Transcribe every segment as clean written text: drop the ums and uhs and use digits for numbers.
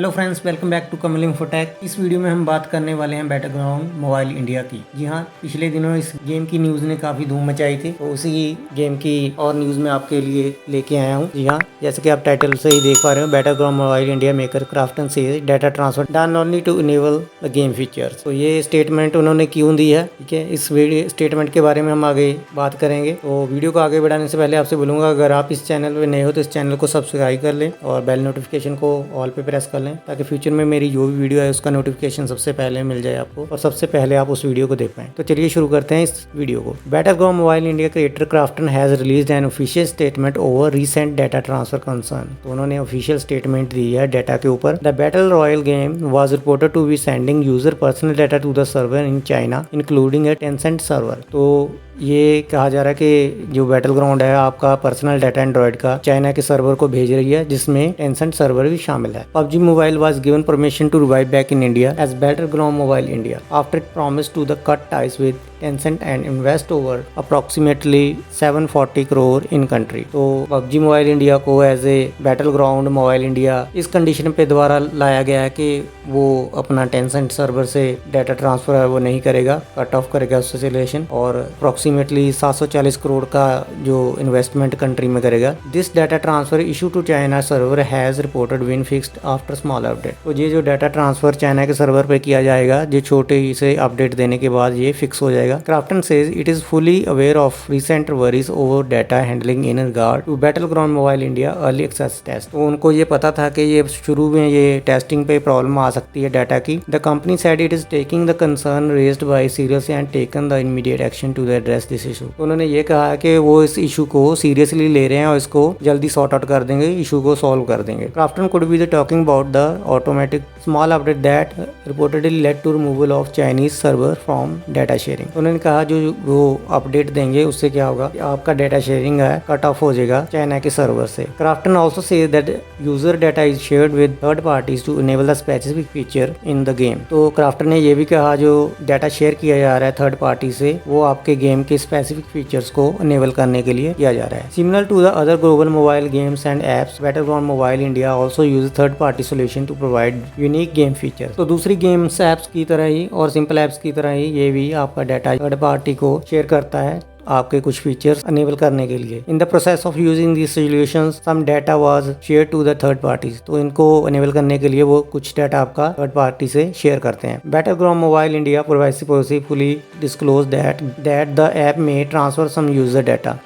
Hello friends, welcome back to Kamal infotech. इस video में हम बात करने वाले हैं बैटलग्राउंड मोबाइल इंडिया की। जी हाँ, पिछले दिनों इस गेम की न्यूज़ ने काफ़ी धूम मचाई थी, तो उसी गेम की और न्यूज़ में आपके लिए लेके आया हूँ। जी हाँ, जैसे कि आप टाइटल से ही देख पा रहे हो, Battleground mobile India maker Krafton से data transfer done only to enable the game features. तो ये स्टेटमेंट उन्होंने क्यों दी है, ठीक है, इस वीडियो स्टेटमेंट के बारे में हम आगे बात करेंगे। तो वीडियो को आगे बढ़ाने से पहले आपसे बोलूँगा, अगर आप इस चैनल पर नए हो तो इस चैनल को सब्सक्राइब कर लें और बेल नोटिफिकेशन को ऑल पे प्रेस कर लें, ताकि फ्यूचर में मेरी जो भी वीडियो है उसका नोटिफिकेशन सबसे पहले मिल जाए आपको और सबसे पहले आप उस वीडियो को देख पाएं। तो चलिए शुरू करते हैं इस वीडियो को। Battleground mobile India creator Krafton has released an official statement over recent data transfer concern. तो उन्होंने ऑफिशियल स्टेटमेंट दी है डाटा के ऊपर। The battle royale game was reported to be sending user personal data to the server in China including a Tencent server. तो ये कहा जा रहा है कि जो बैटल ग्राउंड है आपका पर्सनल डाटा एंड्रॉइड का चाइना के सर्वर को भेज रही है, जिसमें टेंसेंट सर्वर भी शामिल है। PUBG mobile was given permission to revive back in India as battle ground mobile India after it promise to the cut ties with Tencent and invest over approximately 740 crore in country. तो PUBG mobile India को as a battle ground mobile India इस condition पे द्वारा लाया गया है कि वो अपना Tencent सर्वर से डाटा ट्रांसफर है वो नहीं करेगा, कट ऑफ करेगा उससे रिलेशन, और अप्रोक्सीमेटली 740 करोड़ का जो इन्वेस्टमेंट कंट्री में करेगा। This data transfer issue to China server has reported been fixed after small update. तो ये जो डाटा ट्रांसफर चाइना के सर्वर पे किया जाएगा, ये छोटे से अपडेट देने के बाद ये फिक्स हो जाएगा। Crafton says it is fully aware of recent worries over data handling in regard to Battleground Mobile India early access test। तो उनको ये पता था कि ये शुरू में ये टेस्टिंग पे प्रॉब्लम आ सकती है डाटा की। The company said it is taking the concern raised by seriously and taken the immediate action to address this issue। तो उन्होंने ये कहा कि वो इस इशू को सीरियसली ले रहे हैं और इसको जल्दी सॉर्ट आउट कर देंगे, इशू को सॉल्व कर देंगे। Crafton could be the talking about the automatic small update that reportedly led to removal of Chinese server from data sharing। उन्होंने कहा जो वो अपडेट देंगे उससे क्या होगा, आपका डाटा शेयरिंग है कट ऑफ हो जाएगा चाइना के सर्वर से। Krafton also says that user data is shared with third parties to enable the specific feature in the game. तो क्राफ्टन ने ये भी कहा जो डाटा शेयर किया जा रहा है थर्ड पार्टी से, वो आपके गेम के स्पेसिफिक फीचर्स को इनेबल करने के लिए किया जा रहा है। Similar to the other global mobile games and apps, battleground mobile India also use third party solution to provide unique game feature. तो दूसरी गेम्स ऐप्स की तरह ही और सिंपल ऐप्स की तरह ही ये भी आपका डाटा थर्ड पार्टी को शेयर करता है आपके कुछ फीचर्स अनेबल करने के लिए। In the process of using this solutions some data was share to the third parties. तो इनको अनेबल करने के लिए वो कुछ डाटा आपका थर्ड पार्टी से शेयर करते हैं। Battleground mobile India privacy policy fully disclose that the app में ट्रांसफर सम यूजर डाटा।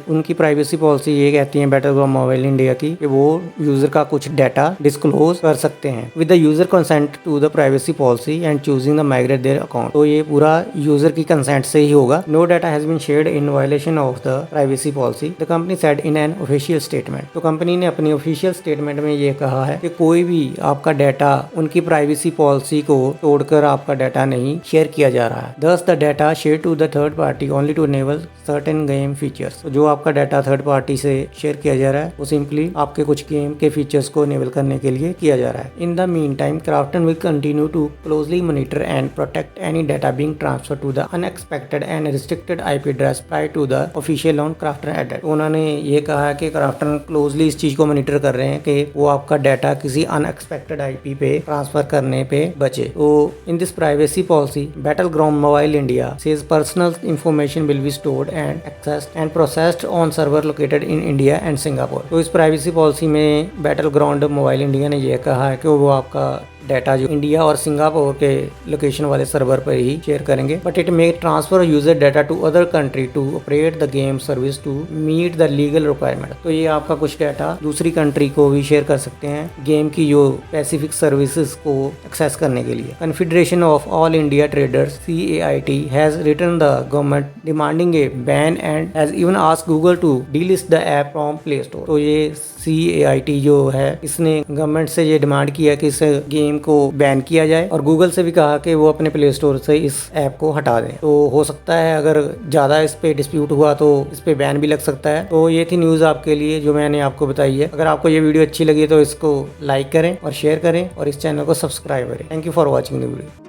उनकी प्राइवेसी पॉलिसी ये कहती है बैटलग्राउंड मोबाइल इंडिया की कि वो यूजर का कुछ डाटा डिस्क्लोज कर सकते हैं with the user consent to the privacy policy and choosing the migrate their account. तो ये पूरा यूजर की कंसेंट से ही होगा। No data has been shared in violation of the privacy policy, the company said in an official statement। तो company ने अपनी ऑफिशियल स्टेटमेंट में ये कहा है कि कोई भी आपका डाटा उनकी प्राइवेसी पॉलिसी को तोड़कर आपका डाटा नहीं शेयर किया जा रहा है। Thus the data shared to the third party only to enable certain game features। तो जो आपका डाटा थर्ड पार्टी से शेयर किया जा रहा है वो सिंपली आपके कुछ गेम के फीचर्स को इनेबल करने के लिए किया जा रहा है। In the meantime, Crafton will continue to closely monitor and protect any data being transferred to the unexpected and restricted IP address prior to the official on Crafton edit। उन्होंने ये कहा है कि क्राफ्टन क्लोजली इस चीज को monitor कर रहे हैं कि वो आपका डाटा किसी अनएक्सपेक्टेड आईपी पे ट्रांसफर करने पे बचे। तो in this privacy policy Battleground mobile India says personal information will be stored and accessed and processed on server located in India and Singapore. तो इस प्राइवेसी पॉलिसी में बैटलग्राउंड मोबाइल इंडिया ने यह कहा है कि वो आपका डाटा जो इंडिया और सिंगापुर के लोकेशन वाले सर्वर पर ही शेयर करेंगे, but it may transfer user data to other country to operate the game service to meet the legal requirement. तो ये आपका कुछ डाटा दूसरी कंट्री को भी शेयर कर सकते हैं गेम की जो स्पेसिफिक सर्विसेज को एक्सेस करने के लिए। Confederation of all India traders CAIT has written the government demanding a ban and has even asked Google to delist the app from Play Store. तो ये CAIT जो है इसने गवर्नमेंट से ये डिमांड किया कि इस गेम को बैन किया जाए और गूगल से भी कहा कि वो अपने प्ले स्टोर से इस ऐप को हटा दें। तो हो सकता है अगर ज़्यादा इस पे डिस्प्यूट हुआ तो इस पे बैन भी लग सकता है। तो ये थी न्यूज़ आपके लिए जो मैंने आपको बताई है। अगर आपको ये वीडियो अच्छी लगी तो इसको लाइक करें और शेयर करें और इस चैनल को सब्सक्राइब करें। Thank you for watching the video.